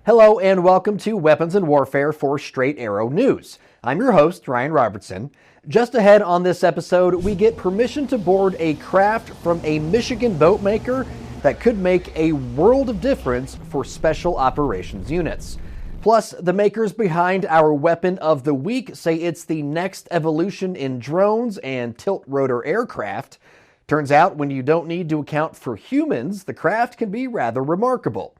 Hello and welcome to Weapons and Warfare for Straight Arrow News. I'm your host, Ryan Robertson. Just ahead on this episode, we get permission to board a craft from a Michigan boatmaker that could make a world of difference for special operations units. Plus, the makers behind our weapon of the week say it's the next evolution in drones and tilt-rotor aircraft. Turns out when you don't need to account for humans, the craft can be rather remarkable.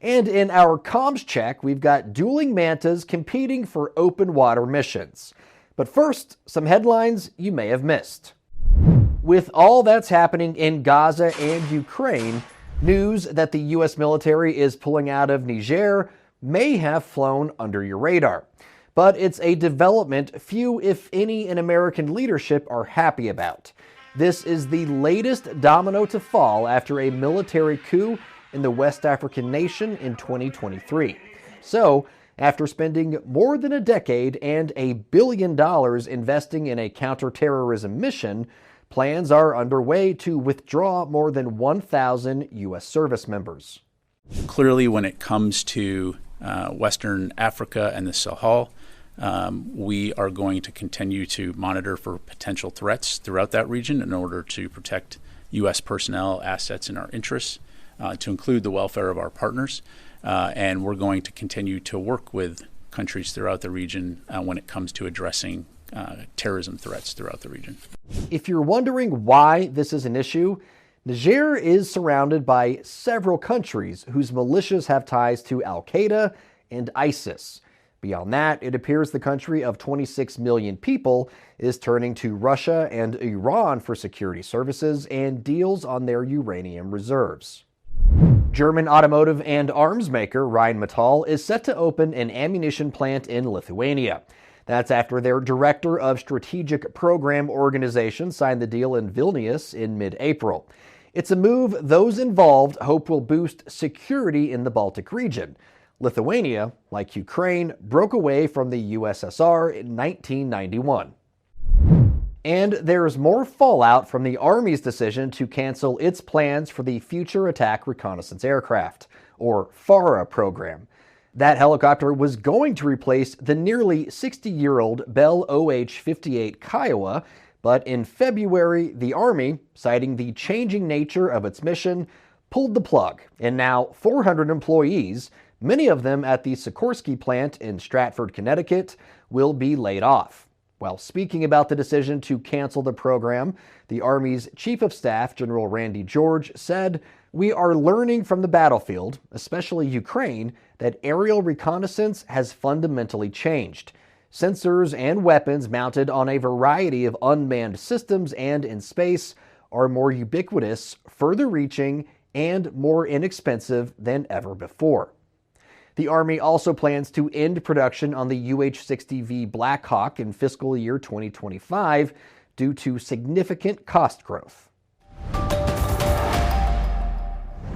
And in our comms check, we've got dueling mantas competing for open water missions. But first, some headlines you may have missed. With all that's happening in Gaza and Ukraine, news that the U.S. military is pulling out of Niger may have flown under your radar. But it's a development few, if any, in American leadership are happy about. This is the latest domino to fall after a military coup in the West African nation in 2023. So, after spending more than a decade and $1 billion investing in a counterterrorism mission, plans are underway to withdraw more than 1,000 U.S. service members. Clearly, when it comes to Western Africa and the Sahel, we are going to continue to monitor for potential threats throughout that region in order to protect U.S. personnel, assets, and our interests, to include the welfare of our partners. And we're going to continue to work with countries throughout the region when it comes to addressing terrorism threats throughout the region. If you're wondering why this is an issue, Niger is surrounded by several countries whose militias have ties to Al-Qaeda and ISIS. Beyond that, it appears the country of 26 million people is turning to Russia and Iran for security services and deals on their uranium reserves. German automotive and arms maker Rheinmetall is set to open an ammunition plant in Lithuania. That's after their director of strategic program organization signed the deal in Vilnius in mid-April. It's a move those involved hope will boost security in the Baltic region. Lithuania, like Ukraine, broke away from the USSR in 1991. And there's more fallout from the Army's decision to cancel its plans for the Future Attack Reconnaissance Aircraft, or FARA program. That helicopter was going to replace the nearly 60-year-old Bell OH-58 Kiowa, but in February, the Army, citing the changing nature of its mission, pulled the plug, and now 400 employees, many of them at the Sikorsky plant in Stratford, Connecticut, will be laid off. While speaking about the decision to cancel the program, the Army's Chief of Staff, General Randy George, said, "We are learning from the battlefield, especially Ukraine, that aerial reconnaissance has fundamentally changed. Sensors and weapons mounted on a variety of unmanned systems and in space are more ubiquitous, further reaching, and more inexpensive than ever before." The Army also plans to end production on the UH-60V Black Hawk in fiscal year 2025 due to significant cost growth.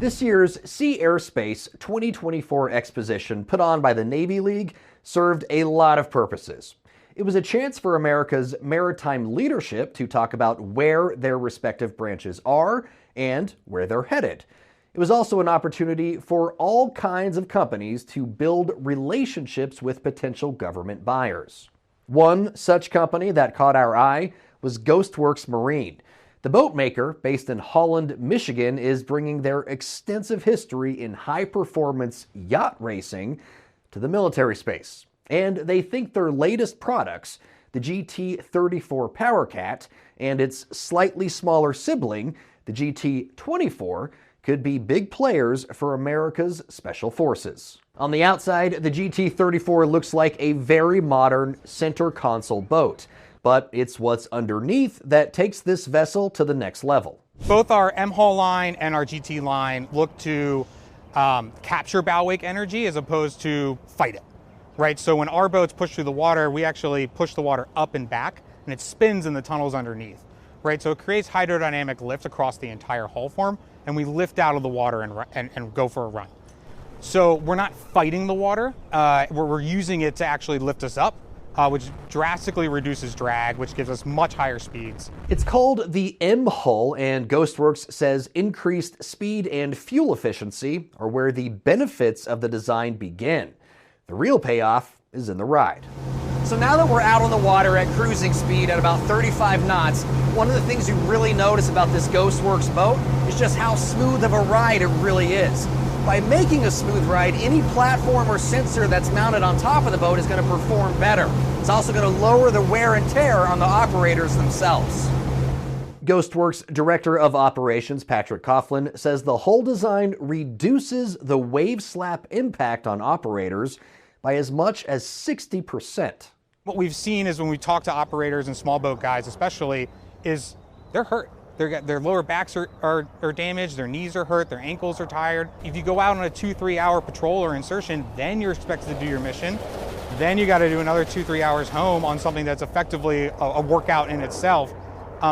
This year's Sea Airspace 2024 exposition put on by the Navy League served a lot of purposes. It was a chance for America's maritime leadership to talk about where their respective branches are and where they're headed. It was also an opportunity for all kinds of companies to build relationships with potential government buyers. One such company that caught our eye was Ghostworks Marine. The boatmaker, based in Holland, Michigan, is bringing their extensive history in high-performance yacht racing to the military space. And they think their latest products, the GT34 Powercat and its slightly smaller sibling, the GT24, could be big players for America's Special Forces. On the outside, the GT34 looks like a very modern center console boat, but it's what's underneath that takes this vessel to the next level. Both our M-Hull line and our GT line look to capture bow wake energy as opposed to fight it, right? So when our boats push through the water, we actually push the water up and back, and it spins in the tunnels underneath, right? So it creates hydrodynamic lift across the entire hull form, and we lift out of the water and go for a run. So we're not fighting the water, we're using it to actually lift us up which drastically reduces drag, which gives us much higher speeds. It's called the M hull, and Ghostworks says increased speed and fuel efficiency are where the benefits of the design begin. The real payoff is in the ride. So now that we're out on the water at cruising speed at about 35 knots, one of the things you really notice about this Ghostworks boat is just how smooth of a ride it really is. By making a smooth ride, any platform or sensor that's mounted on top of the boat is going to perform better. It's also going to lower the wear and tear on the operators themselves. Ghostworks Director of Operations Patrick Coughlin says the hull design reduces the wave slap impact on operators by as much as 60%. What we've seen is when we talk to operators and small boat guys especially, is they're hurt. Their lower backs are damaged, their knees are hurt, their ankles are tired. If you go out on a 2-3 hour patrol or insertion, then you're expected to do your mission. Then you got to do another 2-3 hours home on something that's effectively a workout in itself.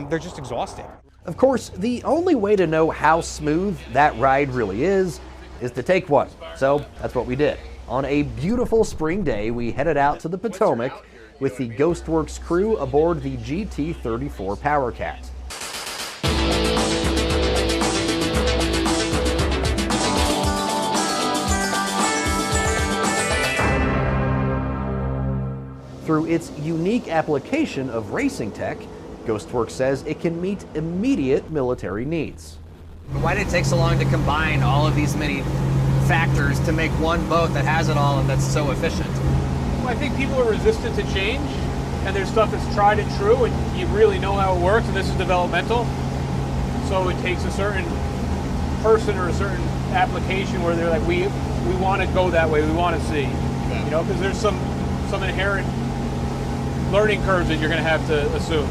They're just exhausted. Of course, the only way to know how smooth that ride really is to take one. So that's what we did. On a beautiful spring day, we headed out to the Potomac with the Ghostworks crew aboard the GT34 PowerCat. Through its unique application of racing tech, Ghostworks says it can meet immediate military needs. Why did it take so long to combine all of these many factors to make one boat that has it all and that's so efficient? Well, I think people are resistant to change, and there's stuff that's tried and true, and you really know how it works, and this is developmental. So it takes a certain person or a certain application where they're like, we want to go that way, we want to see. Yeah. You know, because there's some inherent learning curves that you're going to have to assume.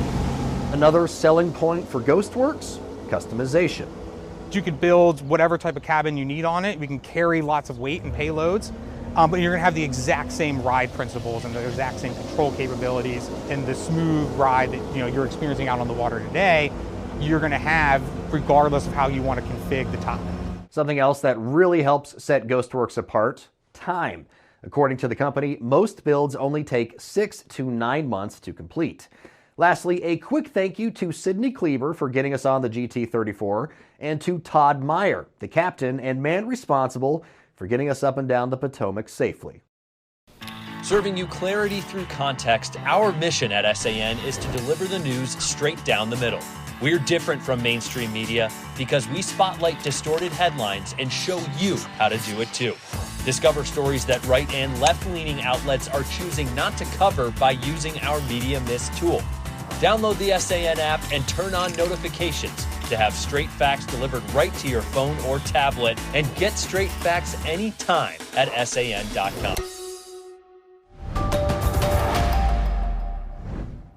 Another selling point for Ghostworks, customization. You could build whatever type of cabin you need on it. We can carry lots of weight and payloads, but you're going to have the exact same ride principles and the exact same control capabilities and the smooth ride that you're experiencing out on the water today. You're going to have regardless of how you want to configure the top. Something else that really helps set Ghostworks apart: time. According to the company, most builds only take 6 to 9 months to complete. Lastly, a quick thank you to Sydney Cleaver for getting us on the GT34, and to Todd Meyer, the captain and man responsible for getting us up and down the Potomac safely. Serving you clarity through context, our mission at SAN is to deliver the news straight down the middle. We're different from mainstream media because we spotlight distorted headlines and show you how to do it too. Discover stories that right and left-leaning outlets are choosing not to cover by using our Media Mist tool. Download the SAN app and turn on notifications to have straight facts delivered right to your phone or tablet, and get straight facts anytime at SAN.com.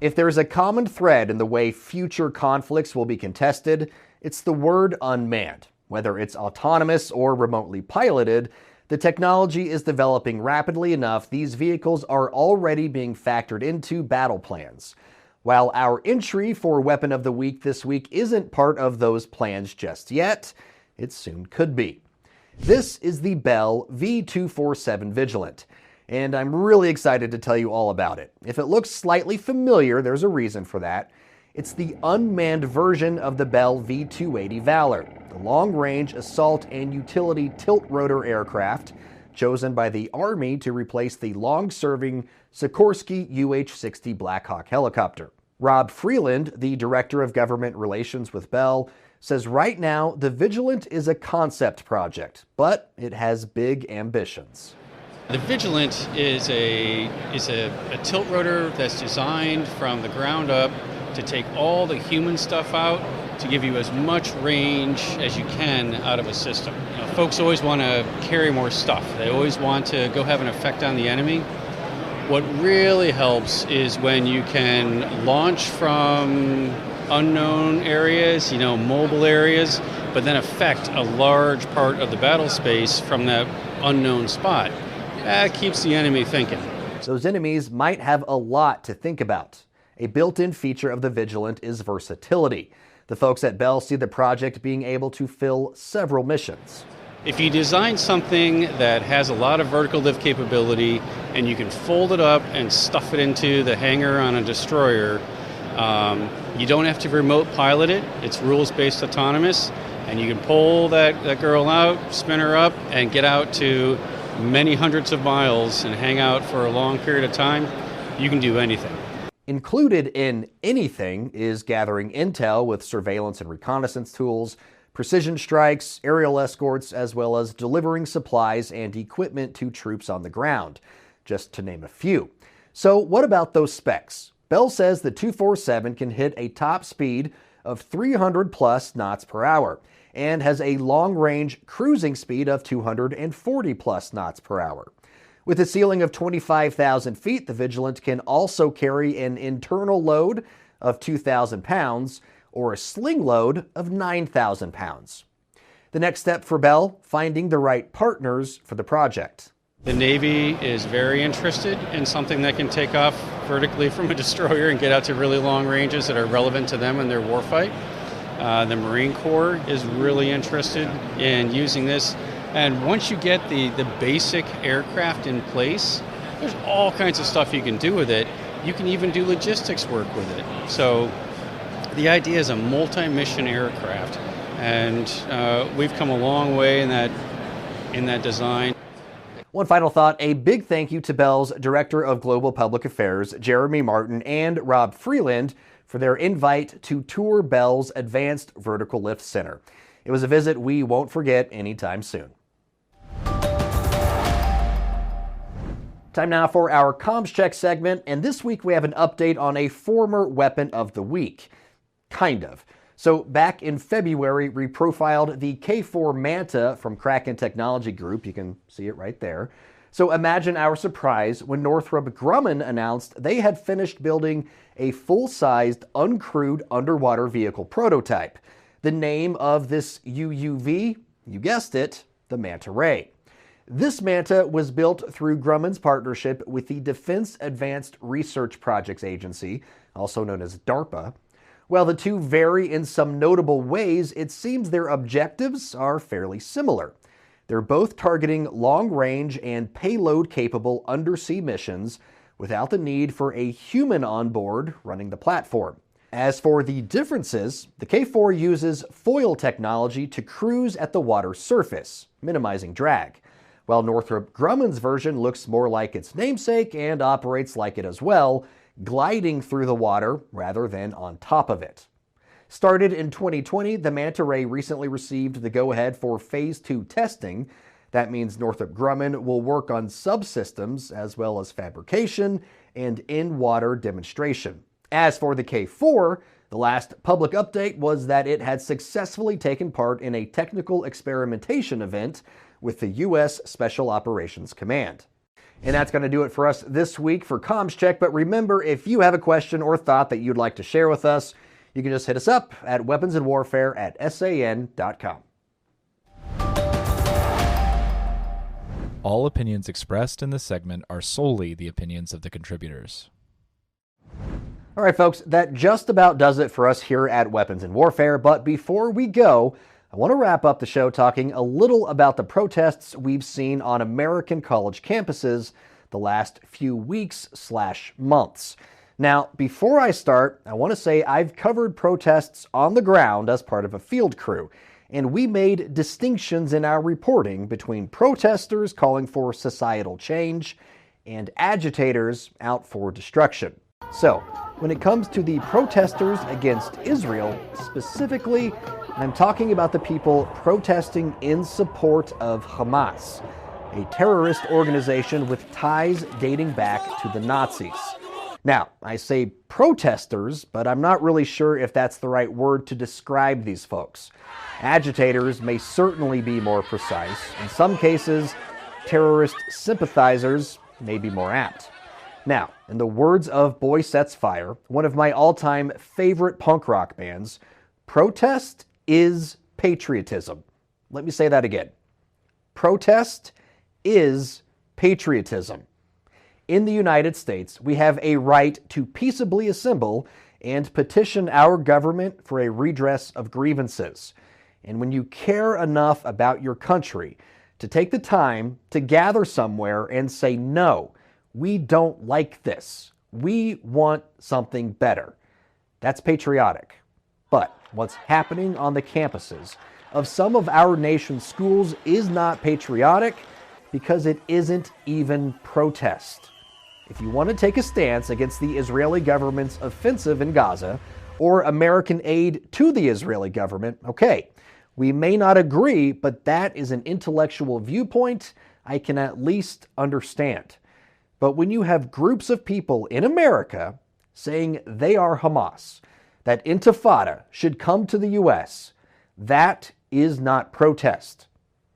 If there's a common thread in the way future conflicts will be contested, it's the word unmanned. Whether it's autonomous or remotely piloted, the technology is developing rapidly enough these vehicles are already being factored into battle plans. While our entry for Weapon of the Week this week isn't part of those plans just yet, it soon could be. This is the Bell V247 Vigilant, and I'm really excited to tell you all about it. If it looks slightly familiar, there's a reason for that. It's the unmanned version of the Bell V280 Valor, the long-range assault and utility tilt-rotor aircraft chosen by the Army to replace the long-serving Sikorsky UH-60 Black Hawk helicopter. Rob Freeland, the Director of Government Relations with Bell, says right now the Vigilant is a concept project, but it has big ambitions. The Vigilant is a tilt rotor that's designed from the ground up to take all the human stuff out to give you as much range as you can out of a system. Folks always want to carry more stuff. They always want to go have an effect on the enemy. What really helps is when you can launch from unknown areas, mobile areas, but then affect a large part of the battle space from that unknown spot. That keeps the enemy thinking. Those enemies might have a lot to think about. A built-in feature of the Vigilant is versatility. The folks at Bell see the project being able to fill several missions. If you design something that has a lot of vertical lift capability and you can fold it up and stuff it into the hangar on a destroyer, you don't have to remote pilot it. It's rules-based autonomous, and you can pull that girl out, spin her up, and get out to many hundreds of miles and hang out for a long period of time. You can do anything. Included in anything is gathering intel with surveillance and reconnaissance tools, precision strikes, aerial escorts, as well as delivering supplies and equipment to troops on the ground, just to name a few. So what about those specs? Bell says the 247 can hit a top speed of 300 plus knots per hour and has a long-range cruising speed of 240 plus knots per hour. With a ceiling of 25,000 feet, the Vigilant can also carry an internal load of 2,000 pounds or a sling load of 9,000 pounds. The next step for Bell, finding the right partners for the project. The Navy is very interested in something that can take off vertically from a destroyer and get out to really long ranges that are relevant to them in their warfight. The Marine Corps is really interested in using this. And once you get the basic aircraft in place, there's all kinds of stuff you can do with it. You can even do logistics work with it. So the idea is a multi-mission aircraft, and we've come a long way in that design. One final thought, a big thank you to Bell's Director of Global Public Affairs, Jeremy Martin, and Rob Freeland for their invite to tour Bell's Advanced Vertical Lift Center. It was a visit we won't forget anytime soon. Time now for our Comms Check segment, and this week we have an update on a former weapon of the week. Kind of. So back in February, we profiled the K4 Manta from Kraken Technology Group. You can see it right there. So imagine our surprise when Northrop Grumman announced they had finished building a full-sized, uncrewed underwater vehicle prototype. The name of this UUV, you guessed it, the Manta Ray. This Manta was built through Grumman's partnership with the Defense Advanced Research Projects Agency, also known as DARPA. While the two vary in some notable ways, it seems their objectives are fairly similar. They're both targeting long-range and payload-capable undersea missions without the need for a human on board running the platform. As for the differences, the K4 uses foil technology to cruise at the water's surface, minimizing drag, while Northrop Grumman's version looks more like its namesake and operates like it as well, gliding through the water rather than on top of it. Started in 2020, the Manta Ray recently received the go-ahead for Phase 2 testing. That means Northrop Grumman will work on subsystems as well as fabrication and in-water demonstration. As for the K4, the last public update was that it had successfully taken part in a technical experimentation event with the U.S. Special Operations Command. And that's going to do it for us this week for Comms Check. But remember, if you have a question or thought that you'd like to share with us, you can just hit us up at weaponsandwarfare@san.com. All opinions expressed in this segment are solely the opinions of the contributors. All right, folks, that just about does it for us here at Weapons and Warfare. But before we go, I want to wrap up the show talking a little about the protests we've seen on American college campuses the last few weeks/months. Now, before I start, I want to say I've covered protests on the ground as part of a field crew, and we made distinctions in our reporting between protesters calling for societal change and agitators out for destruction. So, when it comes to the protesters against Israel, specifically, I'm talking about the people protesting in support of Hamas, a terrorist organization with ties dating back to the Nazis. Now, I say protesters, but I'm not really sure if that's the right word to describe these folks. Agitators may certainly be more precise. In some cases, terrorist sympathizers may be more apt. Now, in the words of Boy Sets Fire, one of my all-time favorite punk rock bands, protest is patriotism. Let me say that again. Protest is patriotism. In the United States, we have a right to peaceably assemble and petition our government for a redress of grievances. And when you care enough about your country to take the time to gather somewhere and say, no, we don't like this. We want something better. That's patriotic. But what's happening on the campuses of some of our nation's schools is not patriotic because it isn't even protest. If you want to take a stance against the Israeli government's offensive in Gaza or American aid to the Israeli government, okay, we may not agree, but that is an intellectual viewpoint I can at least understand. But when you have groups of people in America saying they are Hamas, that Intifada should come to the U.S., that is not protest.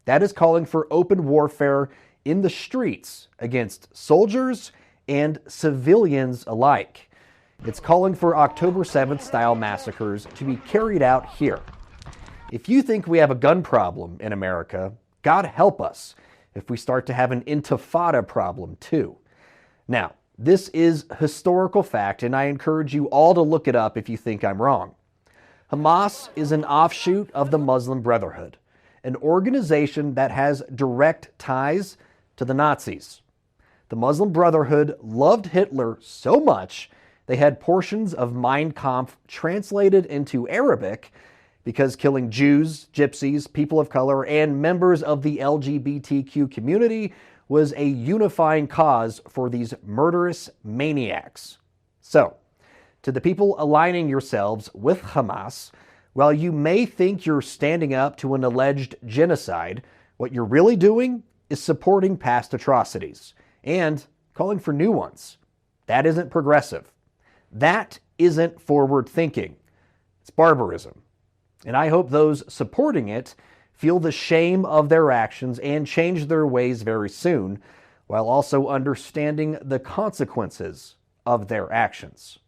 That is calling for open warfare in the streets against soldiers and civilians alike. It's calling for October 7th style massacres to be carried out here. If you think we have a gun problem in America, God help us if we start to have an Intifada problem too. Now, this is historical fact, and I encourage you all to look it up if you think I'm wrong. Hamas is an offshoot of the Muslim Brotherhood, an organization that has direct ties to the Nazis. The Muslim Brotherhood loved Hitler so much they had portions of Mein Kampf translated into Arabic because killing Jews, gypsies, people of color, and members of the LGBTQ community was a unifying cause for these murderous maniacs. So, to the people aligning yourselves with Hamas, while you may think you're standing up to an alleged genocide, what you're really doing is supporting past atrocities and calling for new ones. That isn't progressive. That isn't forward thinking. It's barbarism. And I hope those supporting it feel the shame of their actions and change their ways very soon, while also understanding the consequences of their actions.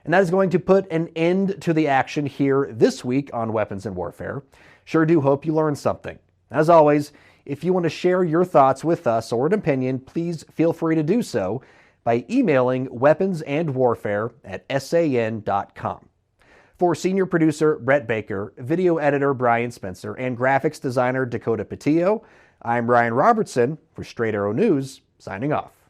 And that is going to put an end to the action here this week on Weapons and Warfare. Sure do hope you learned something. As always, if you want to share your thoughts with us or an opinion, please feel free to do so by emailing weaponsandwarfare@san.com. For senior producer Brett Baker, video editor Brian Spencer, and graphics designer Dakota Patillo, I'm Ryan Robertson for Straight Arrow News, signing off.